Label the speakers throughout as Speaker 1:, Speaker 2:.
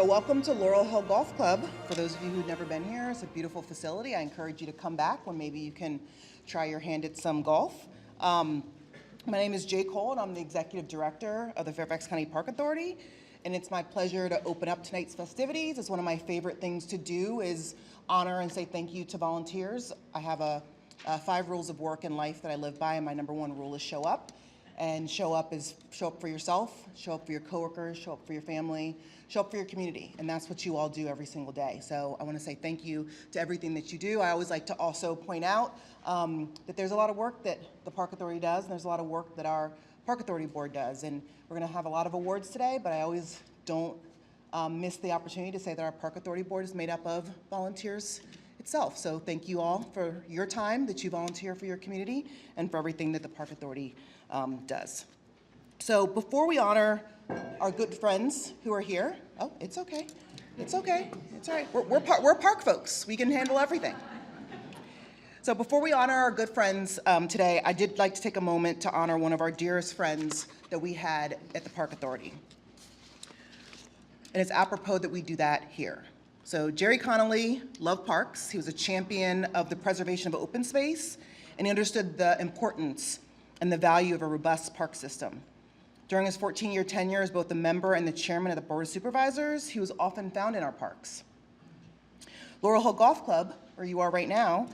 Speaker 1: So welcome to Laurel Hill Golf Club. For those of you who've never been here, it's a beautiful facility. I encourage you to come back when maybe you can try your hand at some golf. My name is Jay Cole, and I'm the Executive Director of the Fairfax County Park Authority. And it's my pleasure to open up tonight's festivities. It's one of my favorite things to do is honor and say thank you to volunteers. I have 5 rules of work in life that I live by, and my number 1 rule is show up. And show up is show up for yourself, show up for your coworkers, show up for your family, show up for your community. And that's what you all do every single day. So I want to say thank you to everything that you do. I always like to also point out that there's a lot of work that the Park Authority does, and there's a lot of work that our Park Authority Board does. And we're going to have a lot of awards today, but I always don't miss the opportunity to say that our Park Authority Board is made up of volunteers itself. So thank you all for your time that you volunteer for your community and for everything that the Park Authority does. So before we honor our good friends who are here, oh, it's okay, it's okay, it's all right. We're park folks. We can handle everything. So before we honor our good friends today, I did like to take a moment to honor one of our dearest friends that we had at the Park Authority. And it's apropos that we do that here. So Jerry Connolly loved parks. He was a champion of the preservation of open space, and he understood the importance and the value of a robust park system. During his 14-year tenure as both the member and the chairman of the Board of Supervisors, he was often found in our parks. Laurel Hill Golf Club, where you are right now,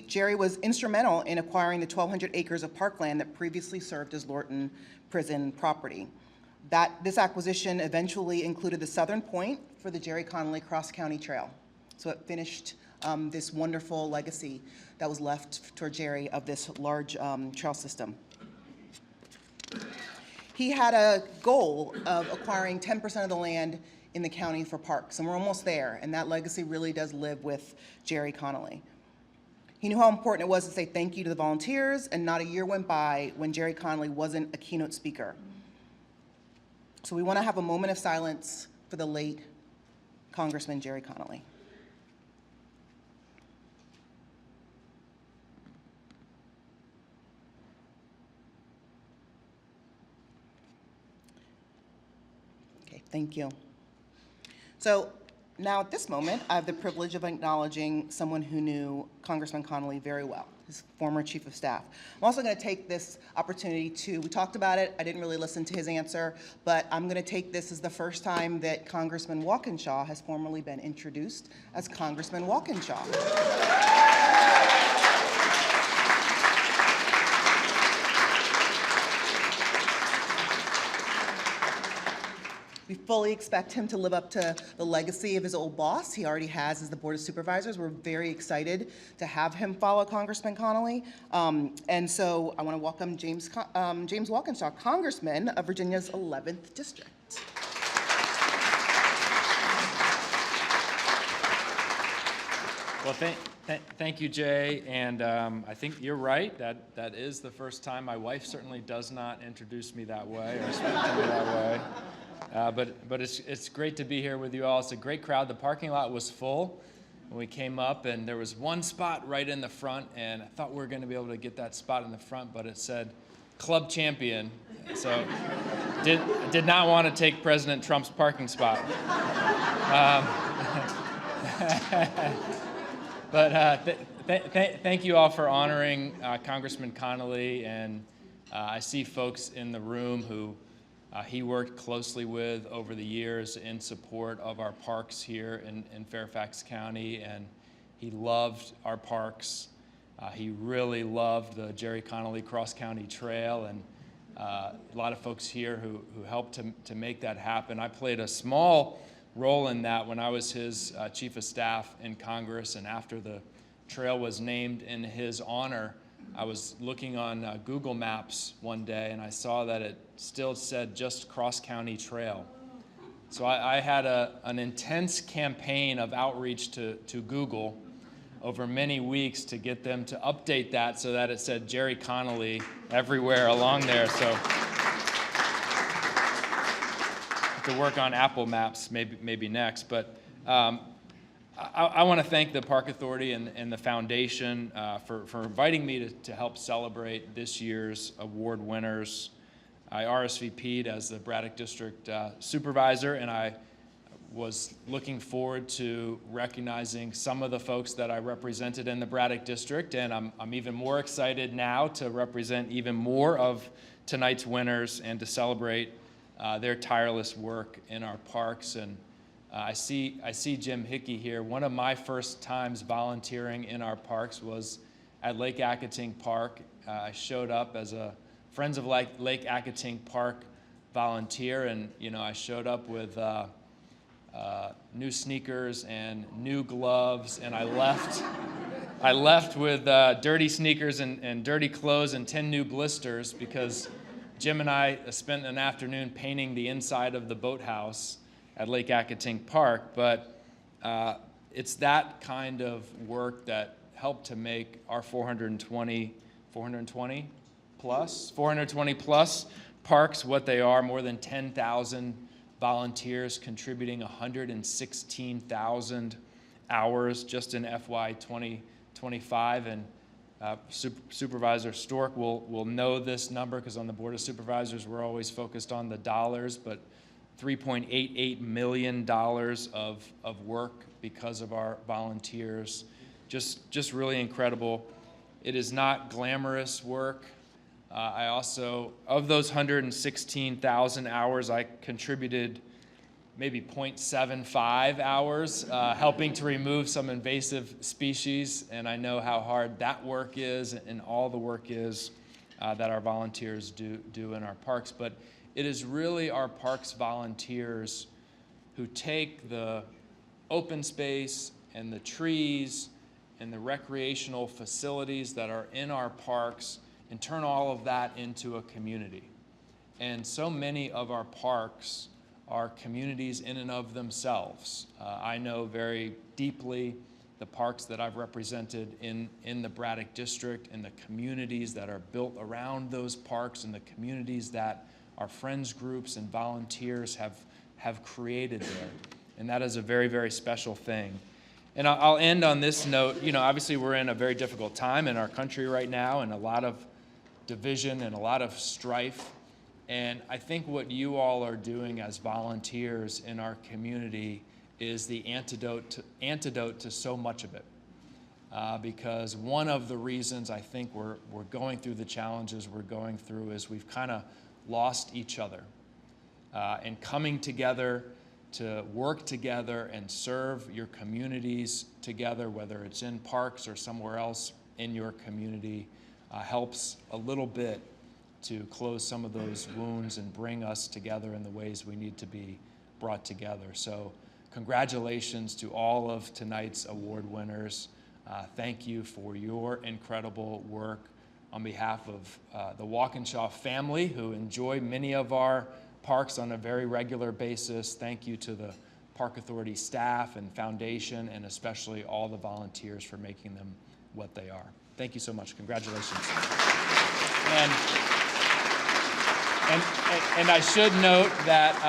Speaker 1: Jerry was instrumental in acquiring the 1,200 acres of parkland that previously served as Lorton Prison property. This acquisition eventually included the southern point for the Jerry Connolly Cross-County Trail. So it finished this wonderful legacy that was left toward Jerry of this large trail system. He had a goal of acquiring 10% of the land in the county for parks, and we're almost there, and that legacy really does live with Jerry Connolly. He knew how important it was to say thank you to the volunteers, and not a year went by when Jerry Connolly wasn't a keynote speaker. So we want to have a moment of silence for the late Congressman Jerry Connolly. Thank you. So now at this moment, I have the privilege of acknowledging someone who knew Congressman Connolly very well, his former chief of staff. I'm also going to take this opportunity we talked about it, I didn't really listen to his answer, but I'm going to take this as the first time that Congressman Walkinshaw has formally been introduced as Congressman Walkinshaw. We fully expect him to live up to the legacy of his old boss. He already has as the Board of Supervisors. We're very excited to have him follow Congressman Connolly. And so I want to welcome James Walkinshaw, Congressman of Virginia's 11th District.
Speaker 2: Well, thank you, Jay. And I think you're right. That is the first time. My wife certainly does not introduce me that way or speak to me that way. But it's great to be here with you all. It's a great crowd. The parking lot was full when we came up, and there was one spot right in the front, and I thought we were going to be able to get that spot in the front, but it said club champion. So did not want to take President Trump's parking spot. But thank you all for honoring Congressman Connolly, and I see folks in the room who he worked closely with over the years in support of our parks here in Fairfax County, and he loved our parks. He really loved the Jerry Connolly Cross-County Trail, and a lot of folks here who helped to make that happen. I played a small role in that when I was his chief of staff in Congress, and after the trail was named in his honor, I was looking on Google Maps one day, and I saw that it still said just Cross-County Trail. So I had an intense campaign of outreach to Google over many weeks to get them to update that so that it said Jerry Connolly everywhere along there. So to work on Apple Maps maybe next. But I want to thank the Park Authority and the Foundation for inviting me to help celebrate this year's award winners. I RSVP'd as the Braddock District Supervisor, and I was looking forward to recognizing some of the folks that I represented in the Braddock District, and I'm even more excited now to represent even more of tonight's winners and to celebrate their tireless work in our parks. And I see Jim Hickey here. One of my first times volunteering in our parks was at Lake Accoting Park. I showed up as a Friends of Lake Accoting Park volunteer, and I showed up with new sneakers and new gloves, and I left with dirty sneakers and dirty clothes and 10 new blisters because Jim and I spent an afternoon painting the inside of the boathouse at Lake Accoting Park. But it's that kind of work that helped to make our 420 plus parks what they are. More than 10,000 volunteers contributing 116,000 hours just in FY 2025. And Supervisor Stork will know this number because on the Board of Supervisors we're always focused on the dollars, but $3.88 million of work because of our volunteers. Just really incredible. It is not glamorous work. I also, of those 116,000 hours, I contributed maybe 0.75 hours helping to remove some invasive species, and I know how hard that work is and all the work is that our volunteers do in our parks. But it is really our parks volunteers who take the open space and the trees and the recreational facilities that are in our parks and turn all of that into a community. And so many of our parks are communities in and of themselves. I know very deeply the parks that I've represented in the Braddock District and the communities that are built around those parks and the communities that our friends groups and volunteers have created there. And that is a very, very special thing. And I'll end on this note. Obviously we're in a very difficult time in our country right now, and a lot of division and a lot of strife. And I think what you all are doing as volunteers in our community is the antidote to so much of it. Because one of the reasons I think we're going through the challenges we're going through is we've kind of lost each other. And coming together to work together and serve your communities together, whether it's in parks or somewhere else in your community, helps a little bit to close some of those wounds and bring us together in the ways we need to be brought together. So congratulations to all of tonight's award winners. Thank you for your incredible work. On behalf of the Walkinshaw family, who enjoy many of our parks on a very regular basis, thank you to the Park Authority staff and foundation, and especially all the volunteers for making them what they are. Thank you so much. Congratulations. And I should note that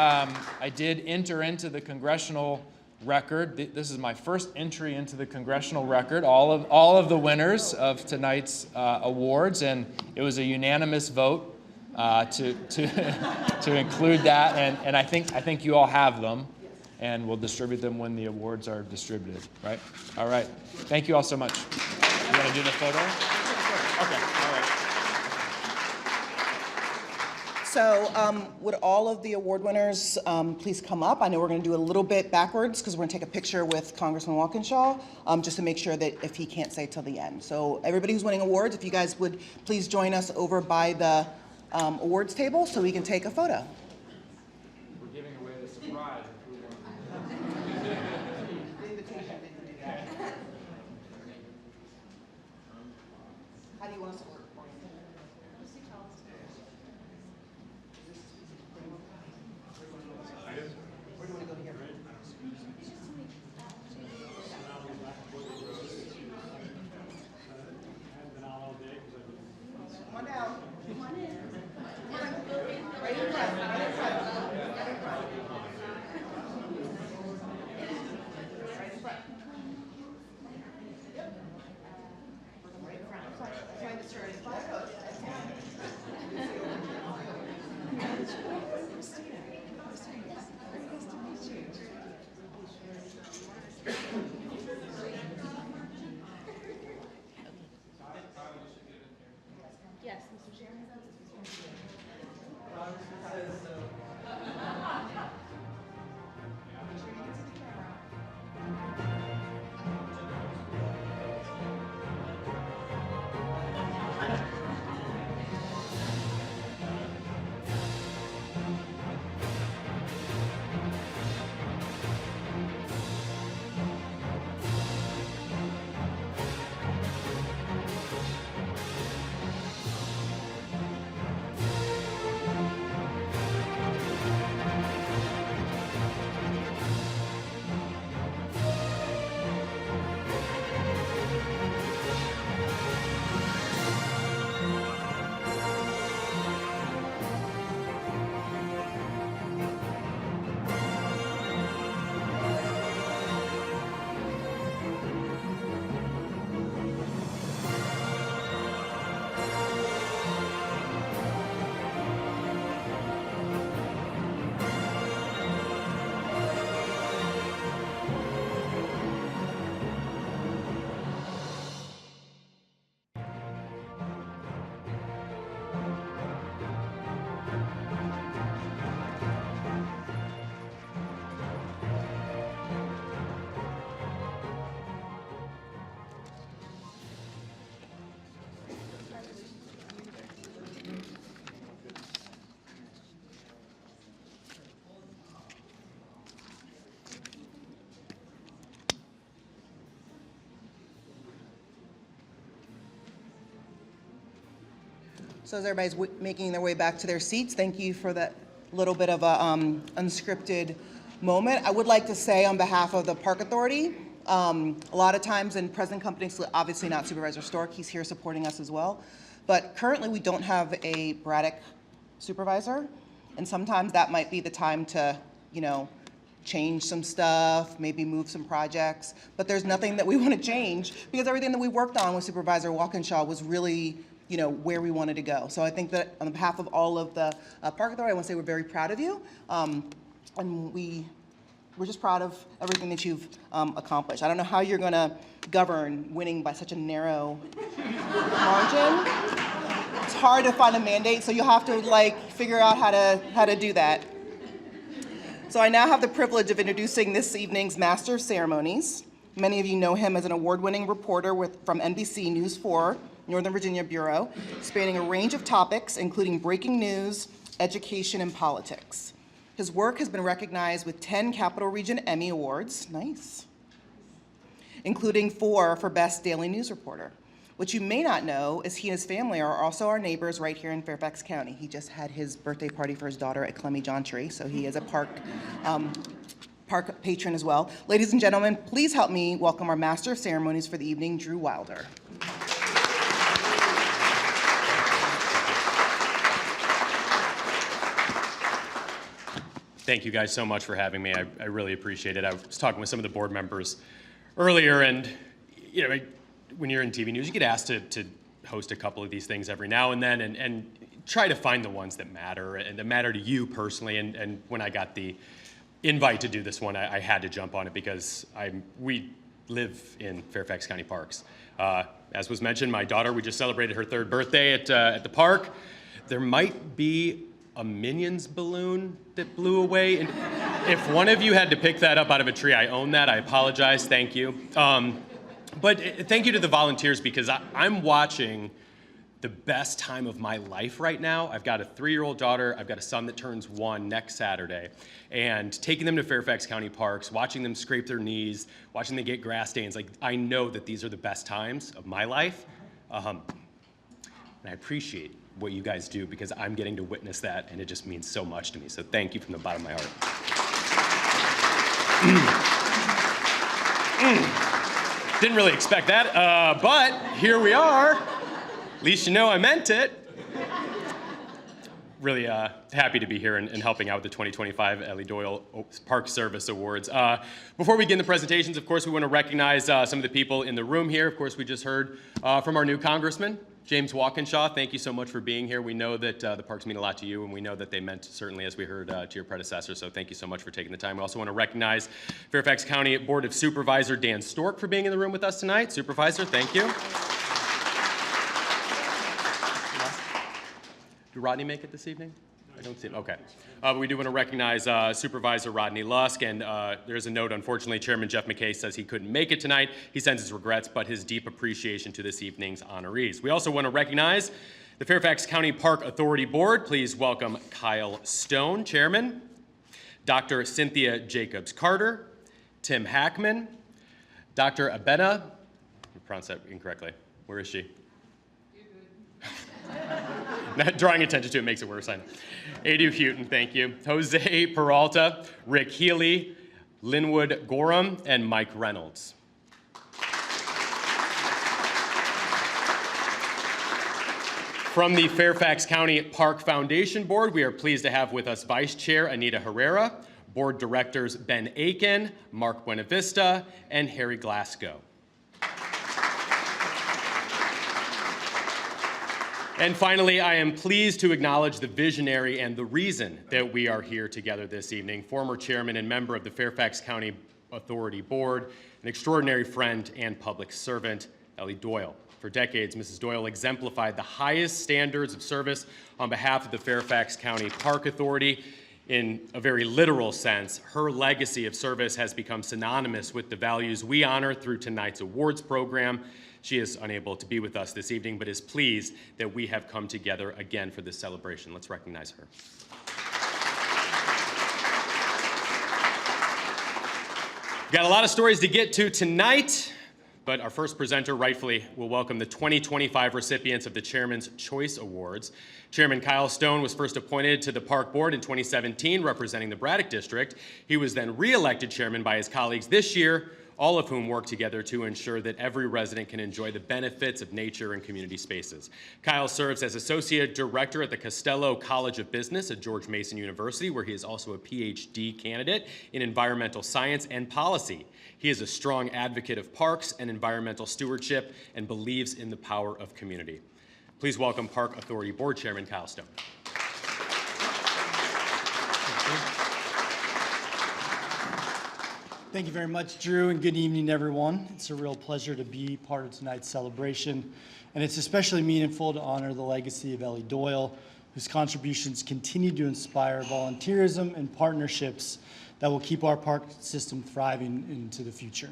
Speaker 2: I did enter into the congressional record. This is my first entry into the congressional record, all of the winners of tonight's awards, and it was a unanimous vote to include that, and I think you all have them, and we'll distribute them when the awards are distributed, right? All right. Thank you all so much. You want to do the photo? Okay. All right.
Speaker 1: So would all of the award winners please come up? I know we're going to do a little bit backwards because we're going to take a picture with Congressman Walkinshaw just to make sure that if he can't say till the end. So everybody who's winning awards, if you guys would please join us over by the awards table so we can take a photo.
Speaker 2: We're giving away the surprise.
Speaker 1: How do you want us to work? Where do you want to go here? Come on down. Come on in. Right in front. Right in front. Right in front. Right in front. Yep. Right in front. That's right. That's right. That's right. So as everybody's making their way back to their seats, thank you for that little bit of a unscripted moment. I would like to say on behalf of the Park Authority, a lot of times in present company, obviously not Supervisor Stork, he's here supporting us as well, but currently we don't have a Braddock supervisor, and sometimes that might be the time to, change some stuff, maybe move some projects, but there's nothing that we want to change because everything that we worked on with Supervisor Walkinshaw was really, where we wanted to go. So I think that on behalf of all of the Park Authority, I want to say we're very proud of you, and we're just proud of everything that you've accomplished. I don't know how you're going to govern winning by such a narrow margin. It's hard to find a mandate, so you'll have to figure out how to do that. So I now have the privilege of introducing this evening's Master of Ceremonies. Many of you know him as an award-winning reporter from NBC News 4, Northern Virginia Bureau, spanning a range of topics, including breaking news, education, and politics. His work has been recognized with 10 Capital Region Emmy Awards, nice, including 4 for Best Daily News Reporter. What you may not know is he and his family are also our neighbors right here in Fairfax County. He just had his birthday party for his daughter at Clemmy Jontry, so he is a park patron as well. Ladies and gentlemen, please help me welcome our Master of Ceremonies for the evening, Drew Wilder.
Speaker 3: Thank you guys so much for having me. I really appreciate it. I was talking with some of the board members earlier, and when you're in TV news, you get asked to host a couple of these things every now and then, and try to find the ones that matter and that matter to you personally. And when I got the invite to do this one, I had to jump on it because we live in Fairfax County Parks. As was mentioned, my daughter, we just celebrated her 3rd birthday at the park. There might be a Minions balloon that blew away. And if one of you had to pick that up out of a tree, I own that. I apologize. Thank you. But thank you to the volunteers because I'm watching the best time of my life right now. I've got a 3-year-old daughter. I've got a son that turns 1 next Saturday. And taking them to Fairfax County Parks, watching them scrape their knees, watching them get grass stains, I know that these are the best times of my life. And I appreciate what you guys do because I'm getting to witness that, and it just means so much to me. So thank you from the bottom of my heart. Didn't really expect that, but here we are. At least you know I meant it. Really happy to be here and helping out with the 2025 Elly Doyle Park Service Awards. Before we begin the presentations, of course, we want to recognize some of the people in the room here. Of course, we just heard from our new congressman, James Walkinshaw. Thank you so much for being here. We know that the parks mean a lot to you, and we know that they meant, certainly, as we heard, to your predecessor, so thank you so much for taking the time. We also want to recognize Fairfax County Board of Supervisor Dan Stork for being in the room with us tonight. Supervisor, thank you. Did Rodney make it this evening? I don't see it. Okay. We do want to recognize Supervisor Rodney Lusk, and there's a note, unfortunately, Chairman Jeff McKay says he couldn't make it tonight. He sends his regrets, but his deep appreciation to this evening's honorees. We also want to recognize the Fairfax County Park Authority Board. Please welcome Kyle Stone, Chairman, Dr. Cynthia Jacobs-Carter, Tim Hackman, Dr. Abena, I pronounced that incorrectly. Where is she? Not drawing attention to it makes it worse, I know. Adu Houghton, thank you. Jose Peralta, Rick Healy, Linwood Gorham, and Mike Reynolds. From the Fairfax County Park Foundation Board, we are pleased to have with us Vice Chair Anita Herrera, Board Directors Ben Aiken, Mark Buenavista, and Harry Glasgow. And finally, I am pleased to acknowledge the visionary and the reason that we are here together this evening, former chairman and member of the Fairfax County Authority Board, an extraordinary friend and public servant, Elly Doyle. For decades, Mrs. Doyle exemplified the highest standards of service on behalf of the Fairfax County Park Authority. In a very literal sense, her legacy of service has become synonymous with the values we honor through tonight's awards program. She is unable to be with us this evening, but is pleased that we have come together again for this celebration. Let's recognize her. We've got a lot of stories to get to tonight, But our first presenter rightfully will welcome the 2025 recipients of the Chairman's Choice Awards. Chairman Kyle Stone was first appointed to the Park Board in 2017, representing the Braddock District. He was then re-elected chairman by his colleagues this year, all of whom work together to ensure that every resident can enjoy the benefits of nature and community spaces. Kyle serves as Associate Director at the Costello College of Business at George Mason University, where he is also a PhD candidate in environmental science and policy. He is a strong advocate of parks and environmental stewardship and believes in the power of community. Please welcome Park Authority Board Chairman Kyle Stone.
Speaker 4: Thank you very much, Drew, and good evening, everyone. It's a real pleasure to be part of tonight's celebration, and it's especially meaningful to honor the legacy of Elly Doyle, whose contributions continue to inspire volunteerism and partnerships that will keep our park system thriving into the future.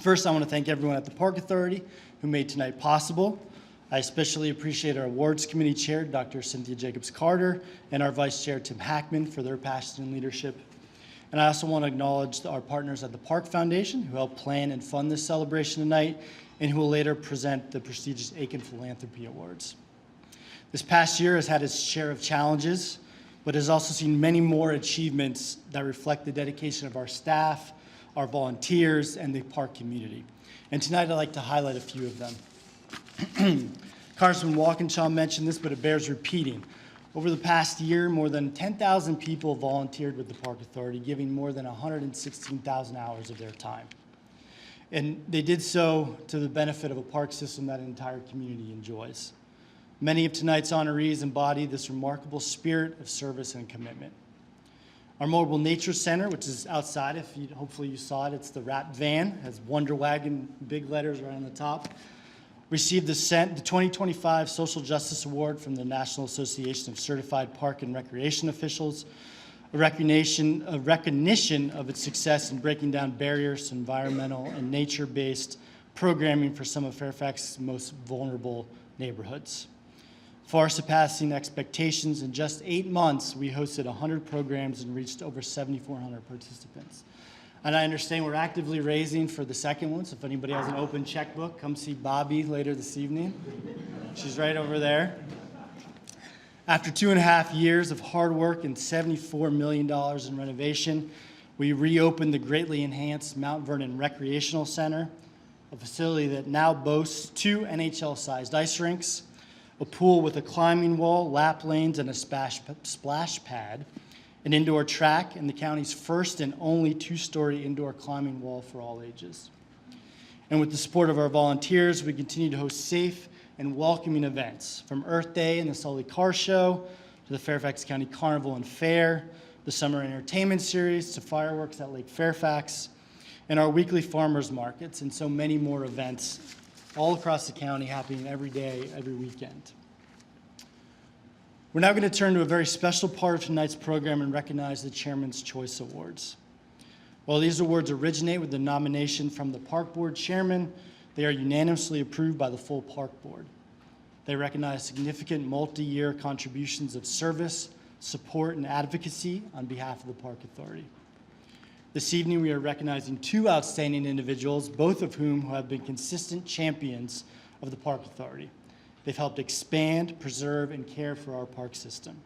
Speaker 4: First, I want to thank everyone at the Park Authority who made tonight possible. I especially appreciate our awards committee chair, Dr. Cynthia Jacobs-Carter, and our vice chair, Tim Hackman, for their passion and leadership. And I also want to acknowledge our partners at the Park Foundation who helped plan and fund this celebration tonight and who will later present the prestigious Aiken Philanthropy Awards. This past year has had its share of challenges, but has also seen many more achievements that reflect the dedication of our staff, our volunteers, and the park community. And tonight I'd like to highlight a few of them. Congressman Walkinshaw mentioned this, but it bears repeating. Over the past year, more than 10,000 people volunteered with the Park Authority, giving more than 116,000 hours of their time. And they did so to the benefit of a park system that an entire community enjoys. Many of tonight's honorees embody this remarkable spirit of service and commitment. Our Mobile Nature Center, which is outside, hopefully you saw it, it's the wrap van, has Wonder Wagon, big letters right on the top, received the 2025 Social Justice Award from the National Association of Certified Park and Recreation Officials, a recognition of its success in breaking down barriers to environmental and nature-based programming for some of Fairfax's most vulnerable neighborhoods. Far surpassing expectations, in just 8 months, we hosted 100 programs and reached over 7,400 participants. And I understand we're actively raising for the second one, so if anybody has an open checkbook, come see Bobby later this evening. She's right over there. After 2.5 years of hard work and $74 million in renovation, we reopened the greatly enhanced Mount Vernon Recreational Center, a facility that now boasts 2 NHL-sized ice rinks, a pool with a climbing wall, lap lanes, and a splash pad, an indoor track, and the county's first and only 2-story indoor climbing wall for all ages. And with the support of our volunteers, we continue to host safe and welcoming events, from Earth Day and the Sully Car Show, to the Fairfax County Carnival and Fair, the Summer Entertainment Series, to fireworks at Lake Fairfax, and our weekly farmers markets, and so many more events all across the county happening every day, every weekend. We're now going to turn to a very special part of tonight's program and recognize the Chairman's Choice Awards. While these awards originate with the nomination from the Park Board Chairman, they are unanimously approved by the full Park Board. They recognize significant multi-year contributions of service, support, and advocacy on behalf of the Park Authority. This evening, we are recognizing 2 outstanding individuals, both of whom have been consistent champions of the Park Authority. They've helped expand, preserve, and care for our park system.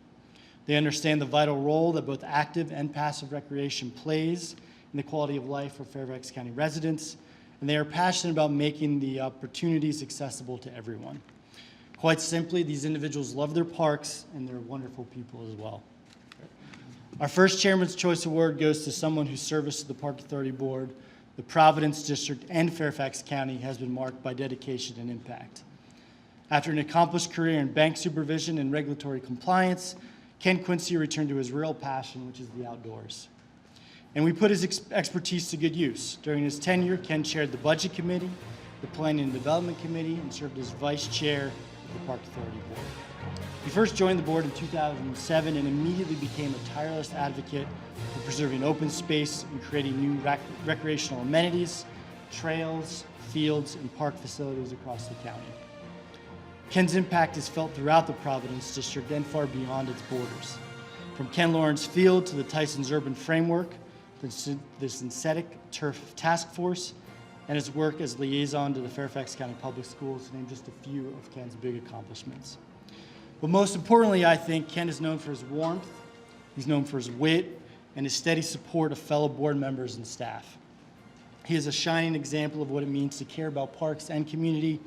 Speaker 4: They understand the vital role that both active and passive recreation plays in the quality of life for Fairfax County residents, and they are passionate about making the opportunities accessible to everyone. Quite simply, these individuals love their parks, and they're wonderful people as well. Our first Chairman's Choice Award goes to someone whose service to the Park Authority Board, the Providence District, and Fairfax County has been marked by dedication and impact. After an accomplished career in bank supervision and regulatory compliance, Ken Quincy returned to his real passion, which is the outdoors. And we put his expertise to good use. During his tenure, Ken chaired the Budget Committee, the Planning and Development Committee, and served as Vice Chair of the Park Authority Board. He first joined the board in 2007 and immediately became a tireless advocate for preserving open space and creating new recreational amenities, trails, fields, and park facilities across the county. Ken's impact is felt throughout the Providence District and far beyond its borders. From Ken Lawrence Field to the Tyson's Urban Framework, the Synthetic Turf Task Force, and his work as liaison to the Fairfax County Public Schools, to name just a few of Ken's big accomplishments. But most importantly, I think Ken is known for his warmth, he's known for his wit, and his steady support of fellow board members and staff. He is a shining example of what it means to care about parks and community,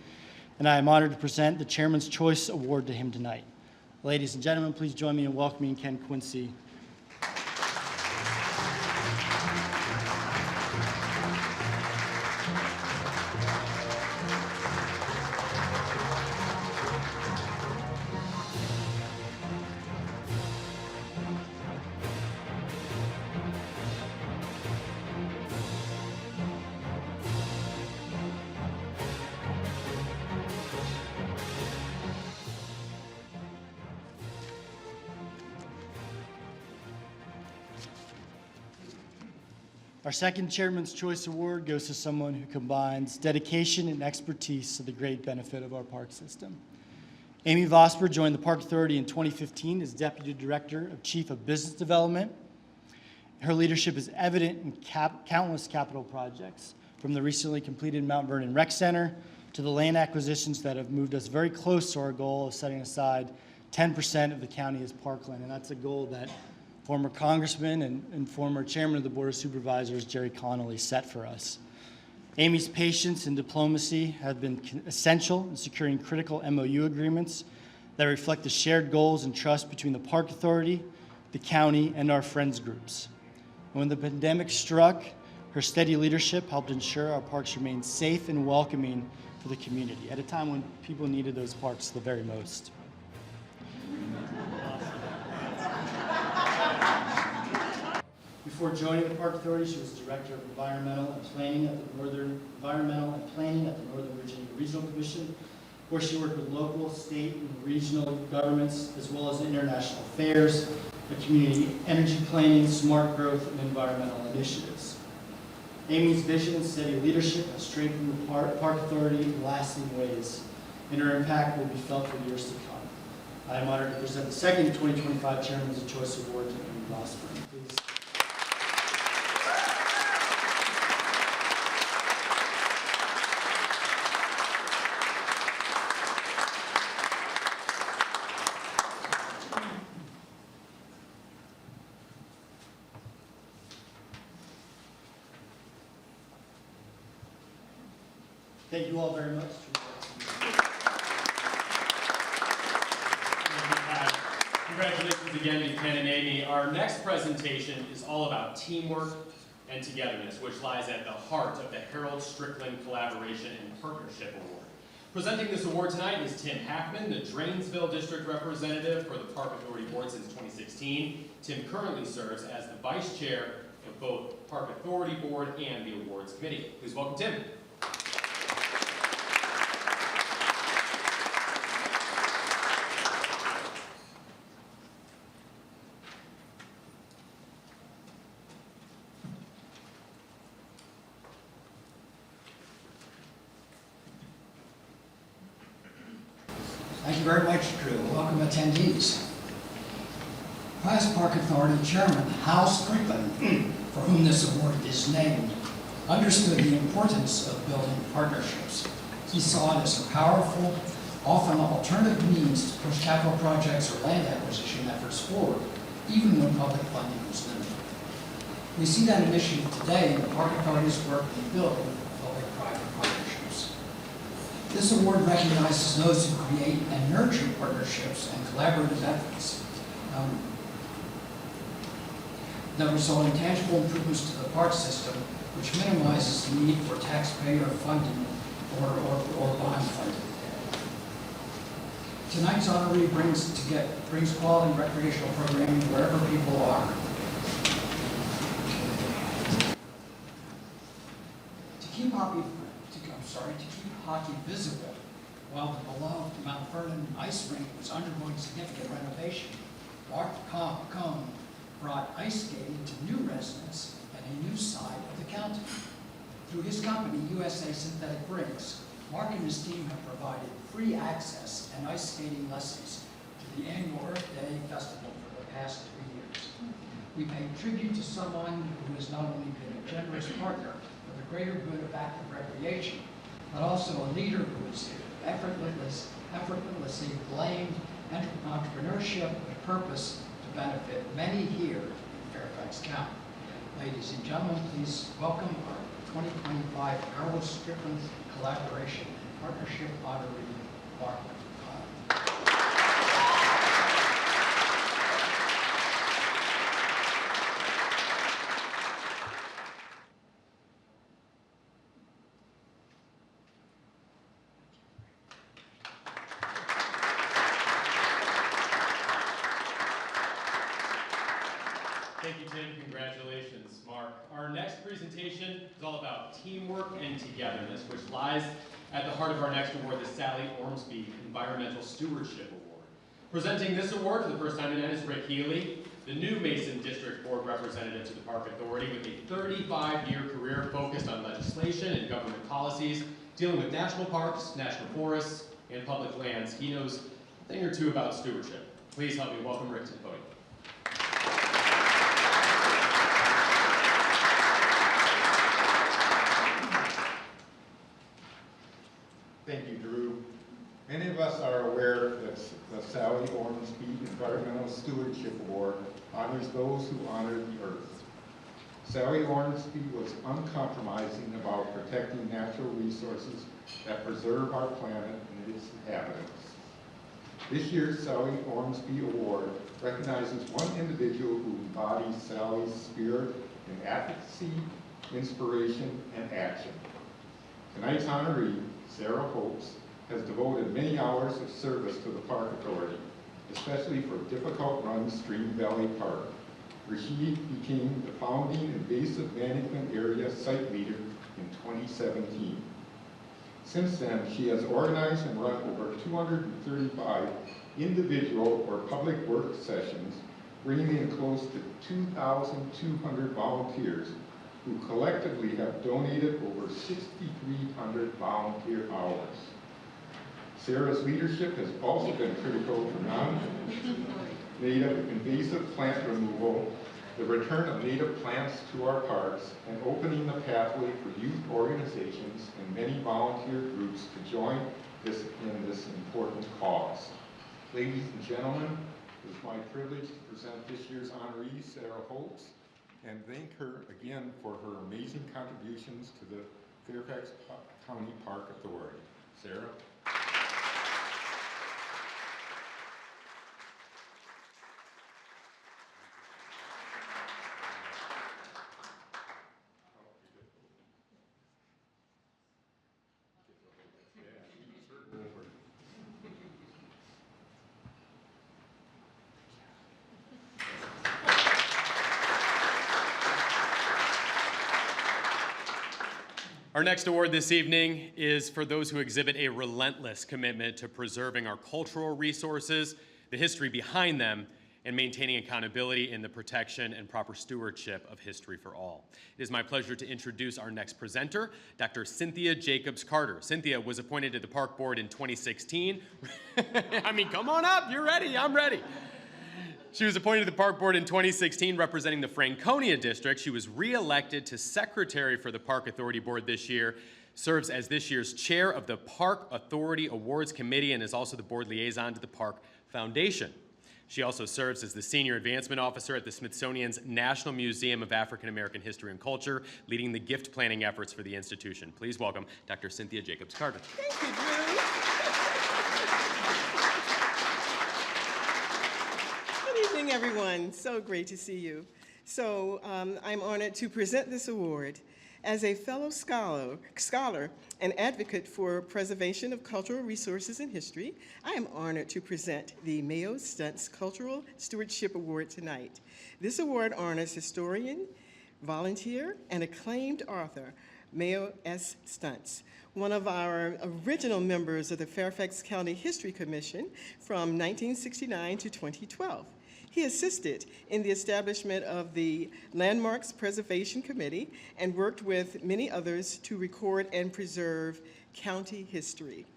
Speaker 4: and I am honored to present the Chairman's Choice Award to him tonight. Ladies and gentlemen, please join me in welcoming Ken Quincy. Our second Chairman's Choice Award goes to someone who combines dedication and expertise to the great benefit of our park system. Amy Vosper joined the Park Authority in 2015 as Deputy Director of Chief of Business Development. Her leadership is evident in countless capital projects, from the recently completed Mount Vernon Rec Center to the land acquisitions that have moved us very close to our goal of setting aside 10% of the county as parkland, and that's a goal that former Congressman and former Chairman of the Board of Supervisors, Jerry Connolly, set for us. Amy's patience and diplomacy have been essential in securing critical MOU agreements that reflect the shared goals and trust between the Park Authority, the county, and our friends groups. And when the pandemic struck, her steady leadership helped ensure our parks remained safe and welcoming for the community at a time when people needed those parks the very most. Before joining the Park Authority, she was Director of Environmental and Planning at the Northern Virginia Regional Commission, where she worked with local, state, and regional governments, as well as international affairs, community energy planning, smart growth, and environmental initiatives. Amy's vision and steady leadership has strengthened the Park Authority in lasting ways, and her impact will be felt for years to come. I am honored to present the second 2025 Chairman's Choice Award to Amy Vosper. Please. Thank you all very much.
Speaker 3: Congratulations again to Ken and Amy. Our next presentation is all about teamwork and togetherness, which lies at the heart of the Harold Strickland Collaboration and Partnership Award. Presenting this award tonight is Tim Hackman, the Drainsville District Representative for the Park Authority Board since 2016. Tim currently serves as the Vice Chair of both Park Authority Board and the Awards Committee. Please welcome Tim.
Speaker 5: Thank you very much, Drew. Welcome, attendees. Past Park Authority Chairman Hal Strickland, for whom this award is named, understood the importance of building partnerships. He saw it as a powerful, often alternative means to push capital projects or land acquisition efforts forward, even when public funding was limited. We see that initiative today in the Park Authority's work in building public-private partnerships. This award recognizes those who create and nurture partnerships and collaborative efforts that result in tangible improvements to the park system, which minimizes the need for taxpayer funding or bond funding. Tonight's honoree brings quality recreational programming wherever people are. To keep hockey visible while the beloved Mount Vernon ice rink was undergoing significant renovation, Mark Cohn brought ice skating to new residents and a new side of the county. Through his company, USA Synthetic Rinks, Mark and his team have provided free access and ice skating lessons to the annual Earth Day Festival for the past 3 years. We pay tribute to someone who has not only been a generous partner, but a greater good of active recreation, but also a leader who is effortlessly blamed entrepreneurship with a purpose to benefit many here in Fairfax County. Ladies and gentlemen, please welcome our 2025 Carlos Strickland Collaboration and Partnership Honoree, Mark.
Speaker 3: Thank you, Tim. Congratulations, Mark. Our next presentation is all about teamwork and togetherness, which lies at the heart of our next award, the Sally Ormsby Environmental Stewardship Award. Presenting this award for the first time tonight is Rick Healy, the new Mason District Board representative to the Park Authority with a 35-year career focused on legislation and government policies, dealing with national parks, national forests, and public lands. He knows a thing or two about stewardship. Please help me welcome Rick to the podium.
Speaker 6: Thank you, Drew. Many of us are aware that the Sally Ormsby Environmental Stewardship Award honors those who honor the earth. Sally Ormsby was uncompromising about protecting natural resources that preserve our planet and its inhabitants. This year's Sally Ormsby Award recognizes one individual who embodies Sally's spirit in advocacy, inspiration, and action. Tonight's honoree, Sarah Holtz, has devoted many hours of service to the Park Authority, especially for difficult run Stream Valley Park, where she became the founding invasive management area site leader in 2017. Since then, she has organized and run over 235 individual or public work sessions, bringing in close to 2,200 volunteers who collectively have donated over 6,300 volunteer hours. Sarah's leadership has also been critical for non-native invasive plant removal, the return of native plants to our parks, and opening the pathway for youth organizations and many volunteer groups to join in this important cause. Ladies and gentlemen, it is my privilege to present this year's honoree, Sarah Holtz, and thank her again for her amazing contributions to the Fairfax County Park Authority. Sarah?
Speaker 3: Our next award this evening is for those who exhibit a relentless commitment to preserving our cultural resources, the history behind them, and maintaining accountability in the protection and proper stewardship of history for all. It is my pleasure to introduce our next presenter, Dr. Cynthia Jacobs Carter. Cynthia was appointed to the Park Board in 2016. I mean, come on up, you're ready, I'm ready. She was appointed to the Park Board in 2016, representing the Franconia District. She was re-elected to Secretary for the Park Authority Board this year, serves as this year's Chair of the Park Authority Awards Committee, and is also the Board Liaison to the Park Foundation. She also serves as the Senior Advancement Officer at the Smithsonian's National Museum of African American History and Culture, leading the gift planning efforts for the institution. Please welcome Dr. Cynthia Jacobs Carter.
Speaker 7: Thank you, Drew. Good evening, everyone. So great to see you. So I'm honored to present this award. As a fellow scholar and advocate for preservation of cultural resources and history, I am honored to present the Mayo Stunts Cultural Stewardship Award tonight. This award honors historian, volunteer, and acclaimed author, Mayo S. Stunts, one of our original members of the Fairfax County History Commission from 1969 to 2012. He assisted in the establishment of the Landmarks Preservation Committee and worked with many others to record and preserve county history.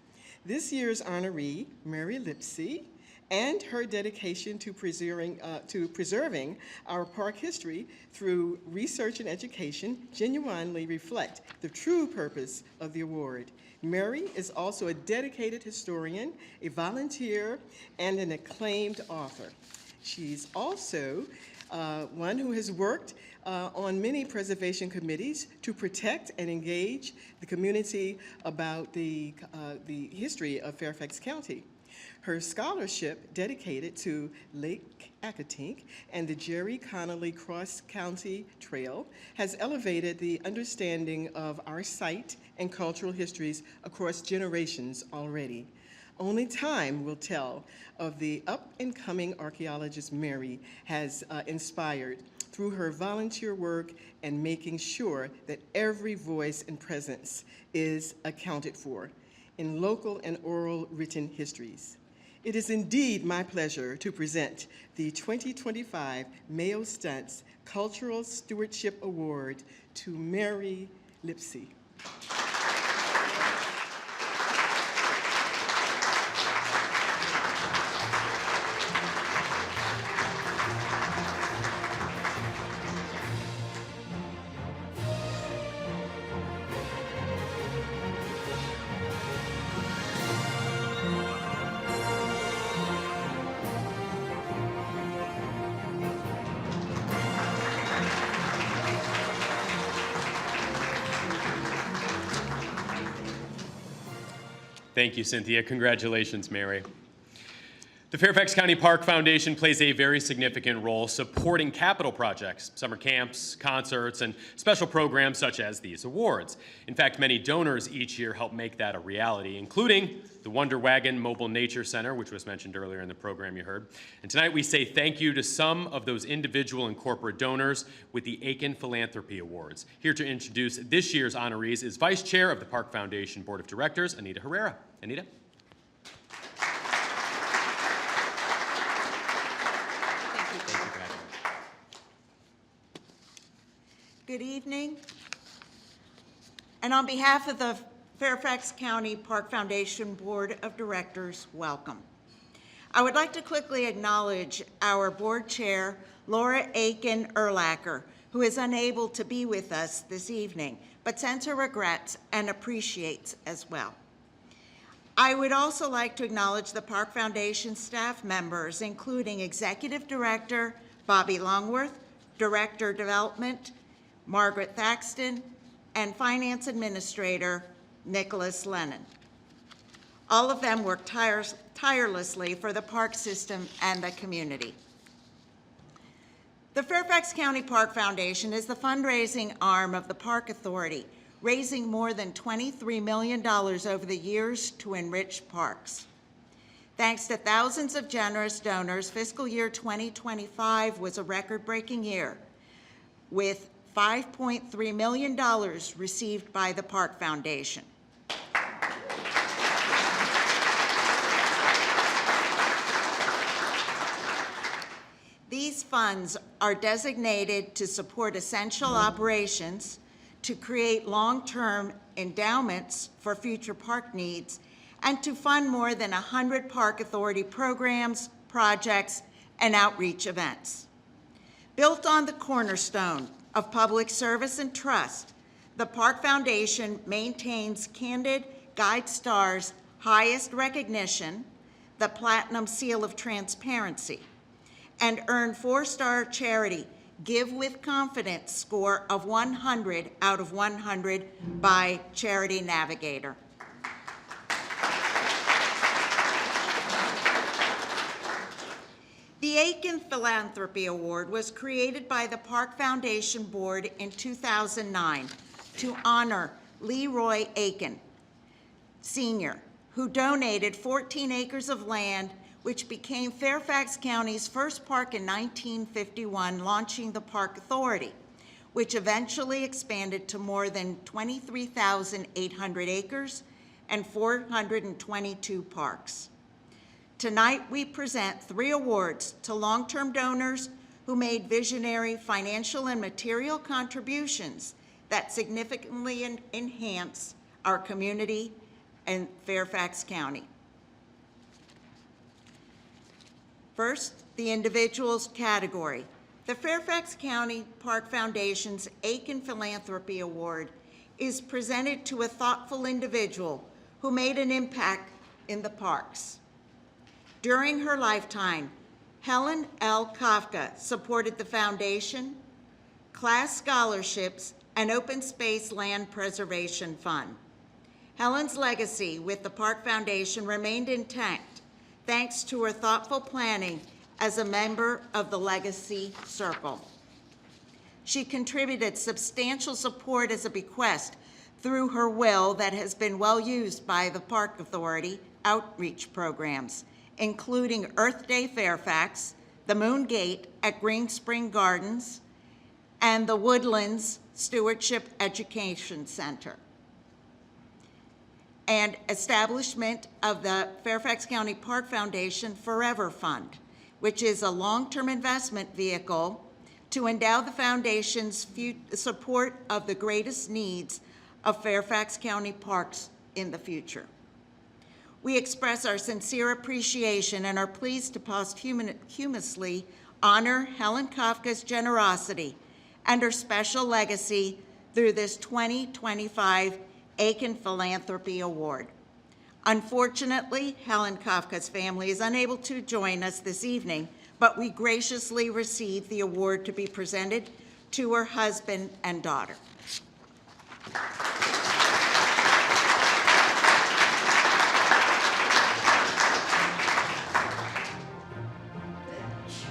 Speaker 7: This year's honoree, Mary Lipsey, and her dedication to preserving our park history through research and education genuinely reflect the true purpose of the award. Mary is also a dedicated historian, a volunteer, and an acclaimed author. She's also one who has worked on many preservation committees to protect and engage the community about the history of Fairfax County. Her scholarship dedicated to Lake Accotink and the Jerry Connolly Cross-County Trail has elevated the understanding of our site and cultural histories across generations already. Only time will tell of the up-and-coming archaeologist Mary has inspired through her volunteer work and making sure that every voice and presence is accounted for in local and oral written histories. It is indeed my pleasure to present the 2025 Mayo Stunts Cultural Stewardship Award to Mary Lipsey.
Speaker 3: Thank you, Cynthia. Congratulations, Mary. The Fairfax County Park Foundation plays a very significant role supporting capital projects, summer camps, concerts, and special programs such as these awards. In fact, many donors each year help make that a reality, including the Wonder Wagon Mobile Nature Center, which was mentioned earlier in the program you heard. And tonight we say thank you to some of those individual and corporate donors with the Aiken Philanthropy Awards. Here to introduce this year's honorees is Vice Chair of the Park Foundation Board of Directors, Anita Herrera. Anita?
Speaker 8: Good evening. And on behalf of the Fairfax County Park Foundation Board of Directors, welcome. I would like to quickly acknowledge our board chair, Laura Aiken Erlacher, who is unable to be with us this evening, but sends her regrets and appreciates as well. I would also like to acknowledge the Park Foundation staff members, including Executive Director Bobby Longworth, Director Development Margaret Thaxton, and Finance Administrator Nicholas Lennon. All of them work tirelessly for the park system and the community. The Fairfax County Park Foundation is the fundraising arm of the Park Authority, raising more than $23 million over the years to enrich parks. Thanks to thousands of generous donors, fiscal year 2025 was a record-breaking year, with $5.3 million received by the Park Foundation. These funds are designated to support essential operations, to create long-term endowments for future park needs, and to fund more than 100 Park Authority programs, projects, and outreach events. Built on the cornerstone of public service and trust, the Park Foundation maintains Candid GuideStar's highest recognition, the Platinum Seal of Transparency, and earned 4-star charity Give with Confidence score of 100 out of 100 by Charity Navigator. The Aiken Philanthropy Award was created by the Park Foundation Board in 2009 to honor Leroy Aiken, Sr., who donated 14 acres of land, which became Fairfax County's first park in 1951, launching the Park Authority, which eventually expanded to more than 23,800 acres and 422 parks. Tonight, we present 3 awards to long-term donors who made visionary financial and material contributions that significantly enhance our community and Fairfax County. First, the individuals category. The Fairfax County Park Foundation's Aiken Philanthropy Award is presented to a thoughtful individual who made an impact in the parks. During her lifetime, Helen L. Kafka supported the foundation, class scholarships, and open space land preservation fund. Helen's legacy with the Park Foundation remained intact thanks to her thoughtful planning as a member of the Legacy Circle. She contributed substantial support as a bequest through her will that has been well used by the Park Authority outreach programs, including Earth Day Fairfax, the Moon Gate at Green Spring Gardens, and the Woodlands Stewardship Education Center, and establishment of the Fairfax County Park Foundation Forever Fund, which is a long-term investment vehicle to endow the foundation's support of the greatest needs of Fairfax County Parks in the future. We express our sincere appreciation and are pleased to posthumously honor Helen Kafka's generosity and her special legacy through this 2025 Aiken Philanthropy Award. Unfortunately, Helen Kafka's family is unable to join us this evening, but we graciously received the award to be presented to her husband and daughter.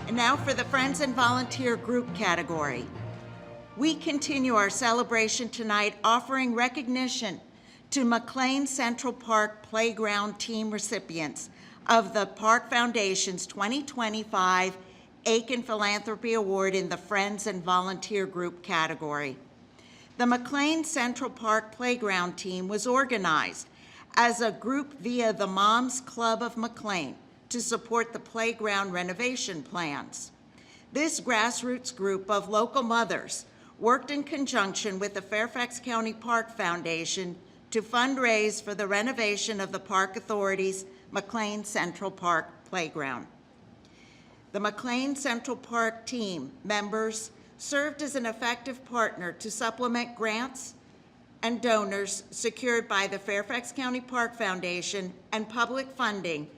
Speaker 8: And now for the Friends and Volunteer Group category. We continue our celebration tonight offering recognition to McLean Central Park Playground Team recipients of the Park Foundation's 2025 Aiken Philanthropy Award in the Friends and Volunteer Group category. The McLean Central Park Playground Team was organized as a group via the Moms Club of McLean to support the playground renovation plans. This grassroots group of local mothers worked in conjunction with the Fairfax County Park Foundation to fundraise for the renovation of the Park Authority's McLean Central Park Playground. The McLean Central Park team members served as an effective partner to supplement grants and donors secured by the Fairfax County Park Foundation and public funding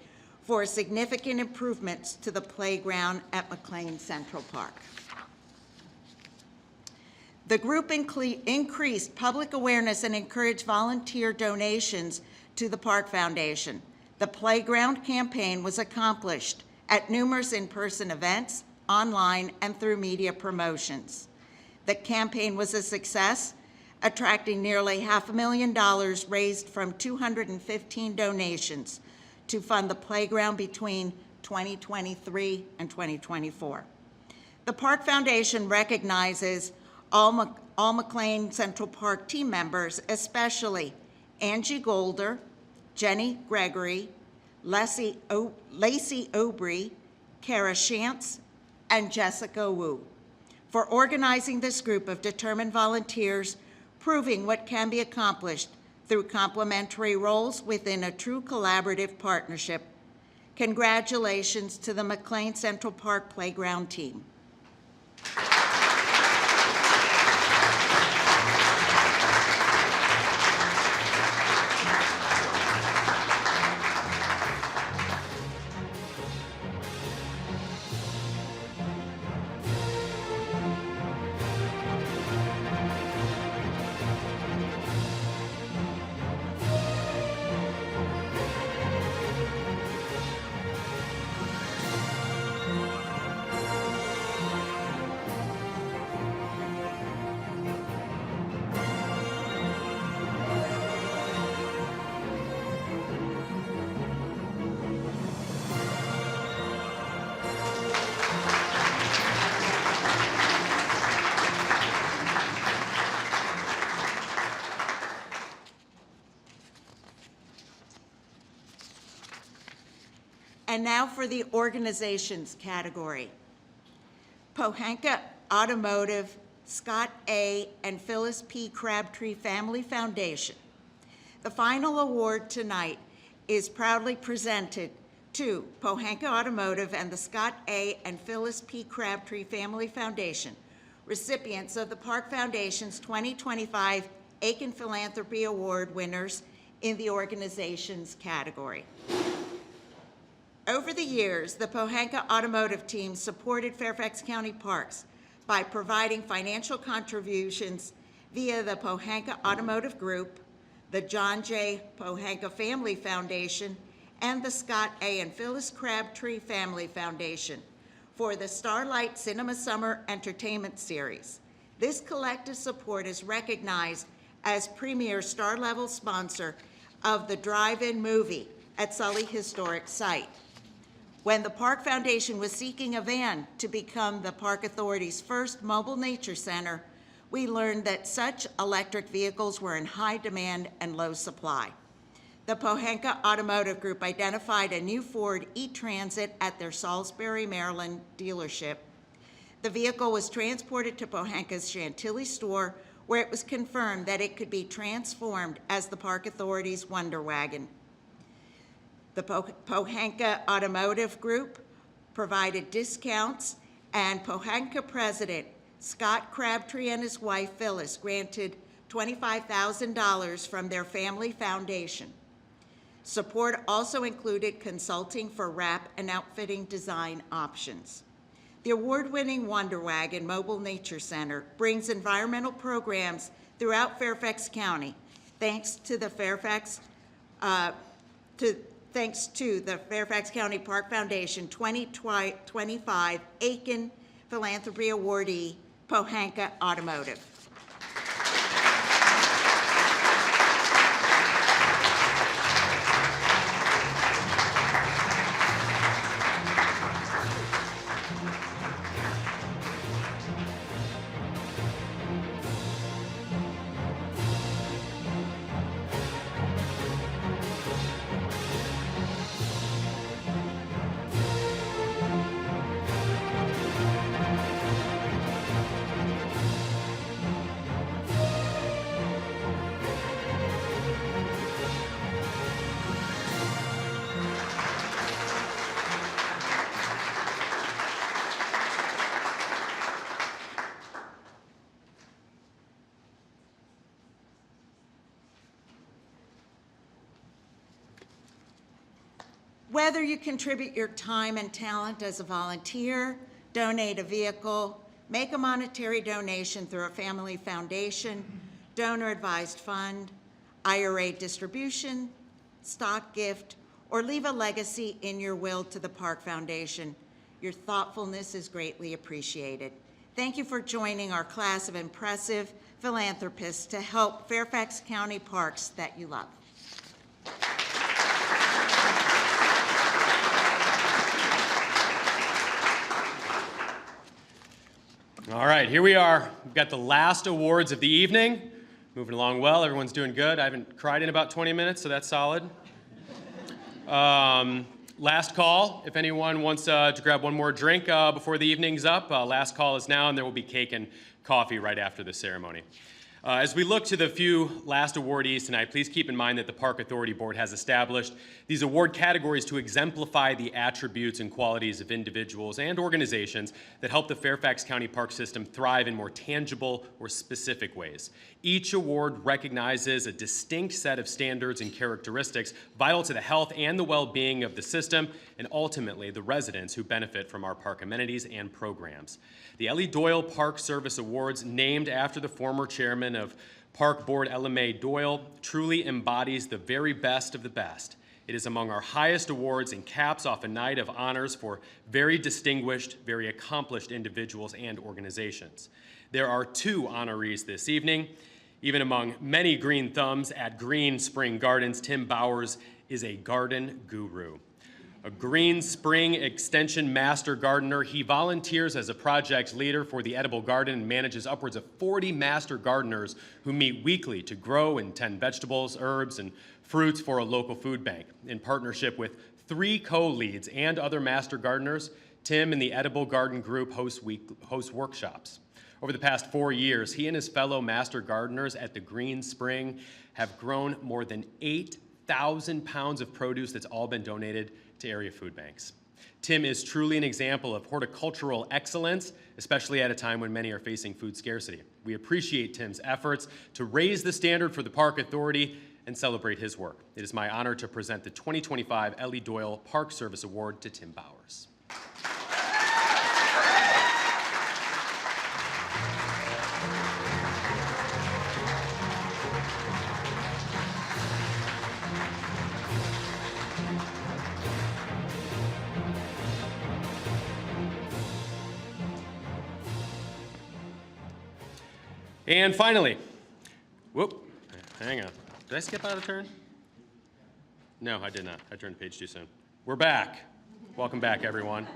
Speaker 8: for significant improvements to the playground at McLean Central Park. The group increased public awareness and encouraged volunteer donations to the Park Foundation. The playground campaign was accomplished at numerous in-person events, online, and through media promotions. The campaign was a success, attracting nearly $500,000 raised from 215 donations to fund the playground between 2023 and 2024. The Park Foundation recognizes all McLean Central Park team members, especially Angie Golder, Jenny Gregory, Lacey Aubry, Kara Shantz, and Jessica Wu, for organizing this group of determined volunteers, proving what can be accomplished through complementary roles within a true collaborative partnership. Congratulations to the McLean Central Park Playground team. And now for the organizations category. Pohanka Automotive, Scott A. and Phyllis P. Crabtree Family Foundation. The final award tonight is proudly presented to Pohanka Automotive and the Scott A. and Phyllis P. Crabtree Family Foundation, recipients of the Park Foundation's 2025 Aiken Philanthropy Award winners in the organizations category. Over the years, the Pohanka Automotive team supported Fairfax County Parks by providing financial contributions via the Pohanka Automotive Group, the John J. Pohanka Family Foundation, and the Scott A. and Phyllis Crabtree Family Foundation for the Starlight Cinema Summer Entertainment Series. This collective support is recognized as premier star-level sponsor of the drive-in movie at Sully Historic Site. When the Park Foundation was seeking a van to become the Park Authority's first mobile nature center, we learned that such electric vehicles were in high demand and low supply. The Pohanka Automotive Group identified a new Ford E-Transit at their Salisbury, Maryland dealership. The vehicle was transported to Pohanka's Chantilly store, where it was confirmed that it could be transformed as the Park Authority's Wonder Wagon. The Pohanka Automotive Group provided discounts, and Pohanka President Scott Crabtree and his wife Phyllis granted $25,000 from their family foundation. Support also included consulting for wrap and outfitting design options. The award-winning Wonder Wagon Mobile Nature Center brings environmental programs throughout Fairfax County, thanks to the Fairfax County Park Foundation 2025 Aiken Philanthropy Awardee, Pohanka Automotive. Whether you contribute your time and talent as a volunteer, donate a vehicle, make a monetary donation through a family foundation, donor-advised fund, IRA distribution, stock gift, or leave a legacy in your will to the Park Foundation, your thoughtfulness is greatly appreciated. Thank you for joining our class of impressive philanthropists to help Fairfax County Parks that you love.
Speaker 3: All right, here we are. We've got the last awards of the evening. Moving along well, everyone's doing good. I haven't cried in about 20 minutes, so that's solid. Last call, if anyone wants to grab one more drink before the evening's up. Last call is now, and there will be cake and coffee right after the ceremony. As we look to the few last awardees tonight, please keep in mind that the Park Authority Board has established these award categories to exemplify the attributes and qualities of individuals and organizations that help the Fairfax County Park system thrive in more tangible or specific ways. Each award recognizes a distinct set of standards and characteristics vital to the health and the well-being of the system and ultimately the residents who benefit from our park amenities and programs. The Elly Doyle Park Service Awards, named after the former chairman of Park Board Elly Doyle, truly embodies the very best of the best. It is among our highest awards and caps off a night of honors for very distinguished, very accomplished individuals and organizations. There are 2 honorees this evening. Even among many green thumbs at Green Spring Gardens, Tim Bowers is a garden guru. A Green Spring Extension Master Gardener, he volunteers as a project leader for the Edible Garden and manages upwards of 40 master gardeners who meet weekly to grow and tend vegetables, herbs, and fruits for a local food bank. In partnership with 3 co-leads and other master gardeners, Tim and the Edible Garden Group host workshops. Over the past 4 years, he and his fellow master gardeners at the Green Spring have grown more than 8,000 pounds of produce that's all been donated to area food banks. Tim is truly an example of horticultural excellence, especially at a time when many are facing food scarcity. We appreciate Tim's efforts to raise the standard for the Park Authority and celebrate his work. It is my honor to present the 2025 Elly Doyle Park Service Award to Tim Bowers. And finally, whoop, hang on. Did I skip out a turn? No, I did not. I turned the page too soon. We're back. Welcome back, everyone.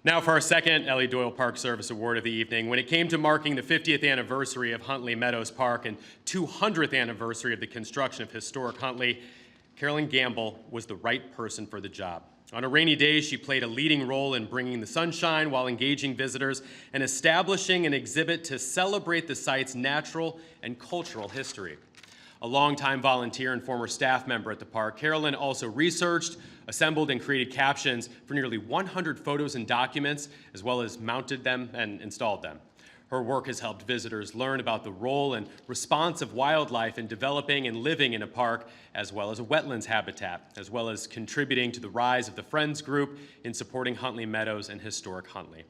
Speaker 3: Now for our second Elly Doyle Park Service Award of the evening. When it came to marking the 50th anniversary of Huntley Meadows Park and 200th anniversary of the construction of historic Huntley, Carolyn Gamble was the right person for the job. On a rainy day, she played a leading role in bringing the sunshine while engaging visitors and establishing an exhibit to celebrate the site's natural and cultural history. A longtime volunteer and former staff member at the park, Carolyn also researched, assembled, and created captions for nearly 100 photos and documents, as well as mounted them and installed them. Her work has helped visitors learn about the role and response of wildlife in developing and living in a park, as well as a wetlands habitat, as well as contributing to the rise of the Friends Group in supporting Huntley Meadows and historic Huntley.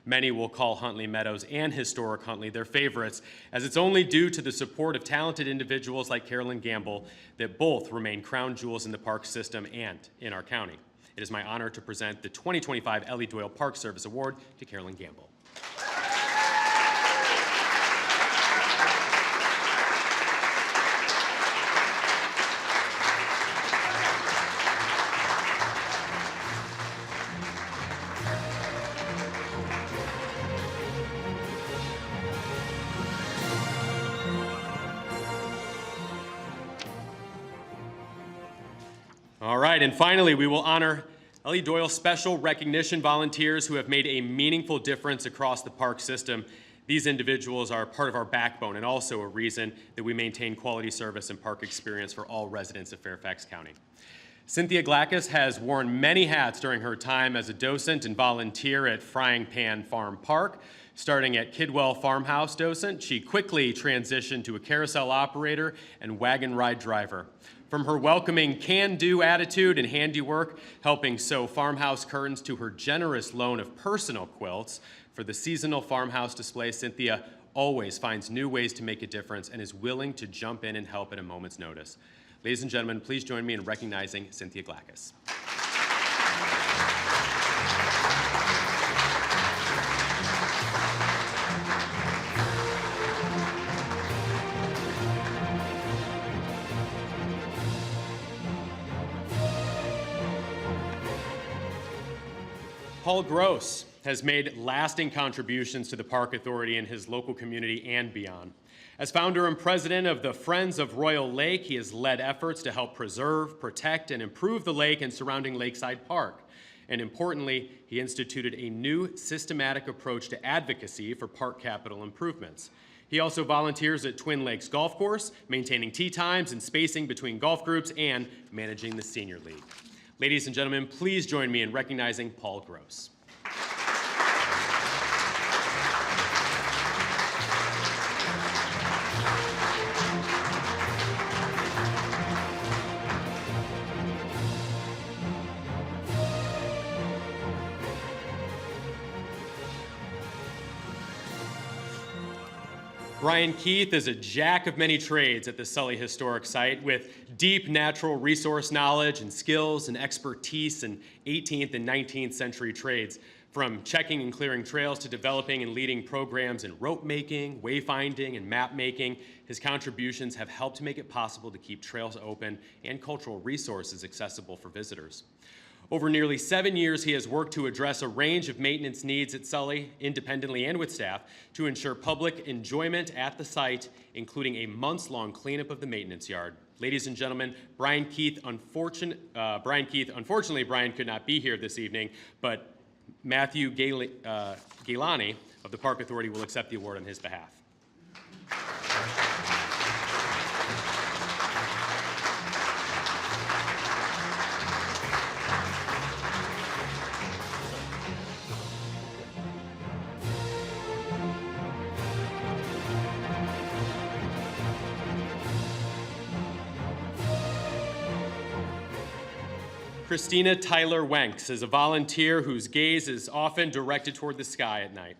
Speaker 3: Many will call Huntley Meadows and historic Huntley their favorites, as it's only due to the support of talented individuals like Carolyn Gamble that both remain crown jewels in the park system and in our county. It is my honor to present the 2025 Elly Doyle Park Service Award to Carolyn Gamble. All right, and finally, we will honor Elly Doyle Special Recognition volunteers who have made a meaningful difference across the park system. These individuals are part of our backbone and also a reason that we maintain quality service and park experience for all residents of Fairfax County. Cynthia Glackus has worn many hats during her time as a docent and volunteer at Frying Pan Farm Park. Starting at Kidwell Farmhouse docent, she quickly transitioned to a carousel operator and wagon ride driver. From her welcoming can-do attitude and handiwork, helping sew farmhouse curtains, to her generous loan of personal quilts for the seasonal farmhouse display, Cynthia always finds new ways to make a difference and is willing to jump in and help at a moment's notice. Ladies and gentlemen, please join me in recognizing Cynthia Glackus. Paul Gross has made lasting contributions to the Park Authority and his local community and beyond. As founder and president of the Friends of Royal Lake, he has led efforts to help preserve, protect, and improve the lake and surrounding Lakeside Park. And importantly, he instituted a new systematic approach to advocacy for park capital improvements. He also volunteers at Twin Lakes Golf Course, maintaining tee times and spacing between golf groups and managing the Senior League. Ladies and gentlemen, please join me in recognizing Paul Gross. Brian Keith is a jack of many trades at the Sully Historic Site with deep natural resource knowledge and skills and expertise in 18th and 19th century trades, from checking and clearing trails to developing and leading programs in rope making, wayfinding, and map making. His contributions have helped make it possible to keep trails open and cultural resources accessible for visitors. Over nearly 7 years, he has worked to address a range of maintenance needs at Sully, independently and with staff, to ensure public enjoyment at the site, including a months-long cleanup of the maintenance yard. Ladies and gentlemen, Brian Keith, unfortunately, Brian could not be here this evening, but Matthew Gailani of the Park Authority will accept the award on his behalf. Christina Tyler Wenks is a volunteer whose gaze is often directed toward the sky at night.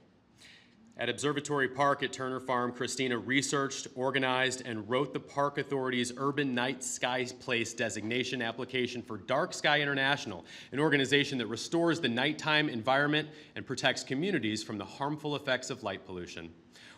Speaker 3: At Observatory Park at Turner Farm, Christina researched, organized, and wrote the Park Authority's Urban Night Sky Place designation application for Dark Sky International, an organization that restores the nighttime environment and protects communities from the harmful effects of light pollution.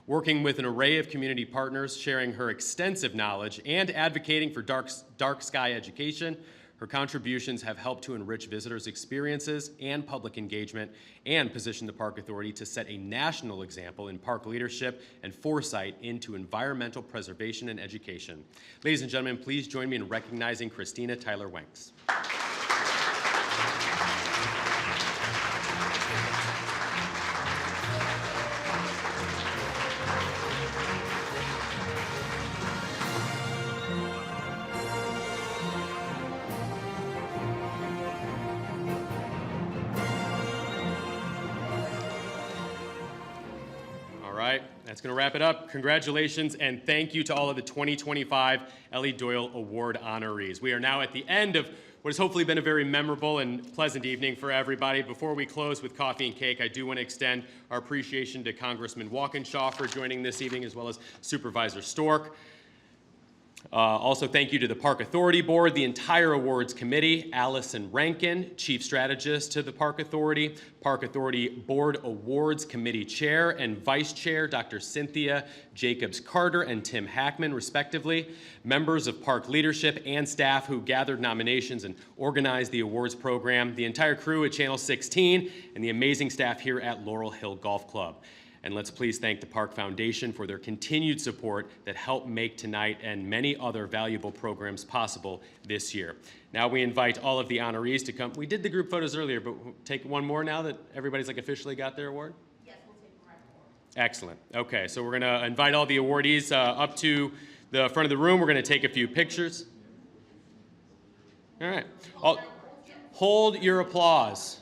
Speaker 3: Working with an array of community partners, sharing her extensive knowledge, and advocating for dark sky education, her contributions have helped to enrich visitors' experiences and public engagement and position the Park Authority to set a national example in park leadership and foresight into environmental preservation and education. Ladies and gentlemen, please join me in recognizing Christina Tyler Wenks. That's going to wrap it up. Congratulations and thank you to all of the 2025 Elly Doyle Award honorees. We are now at the end of what has hopefully been a very memorable and pleasant evening for everybody. Before we close with coffee and cake, I do want to extend our appreciation to Congressman Walkinshaw for joining this evening, as well as Supervisor Stork. Also, thank you to the Park Authority Board, the entire awards committee, Allison Rankin, Chief Strategist to the Park Authority Board Awards Committee Chair and Vice Chair, Dr. Cynthia Jacobs-Carter and Tim Hackman, respectively, members of park leadership and staff who gathered nominations and organized the awards program, the entire crew at Channel 16, and the amazing staff here at Laurel Hill Golf Club. And let's please thank the Park Foundation for their continued support that helped make tonight and many other valuable programs possible this year. Now we invite all of the honorees to come. We did the group photos earlier, but we'll take one more now that everybody's officially got their award? Yes, we'll take one more. Excellent. Okay, so we're going to invite all the awardees up to the front of the room. We're going to take a few pictures. All right. Hold your applause.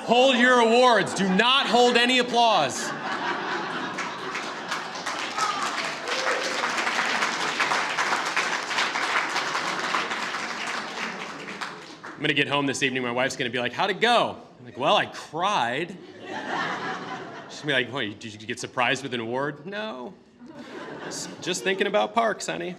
Speaker 3: Hold your awards. Do not hold any applause. I'm going to get home this evening. My wife's going to be like, how'd it go? I'm like, well, I cried. She's going to be like, what, did you get surprised with an award? No. Just thinking about parks, honey.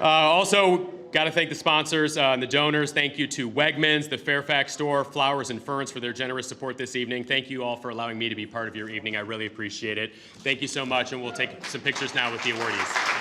Speaker 3: Also, got to thank the sponsors and the donors. Thank you to Wegmans, the Fairfax store, Flowers and Ferns for their generous support this evening. Thank you all for allowing me to be part of your evening. I really appreciate it. Thank you so much, and we'll take some pictures now with the awardees.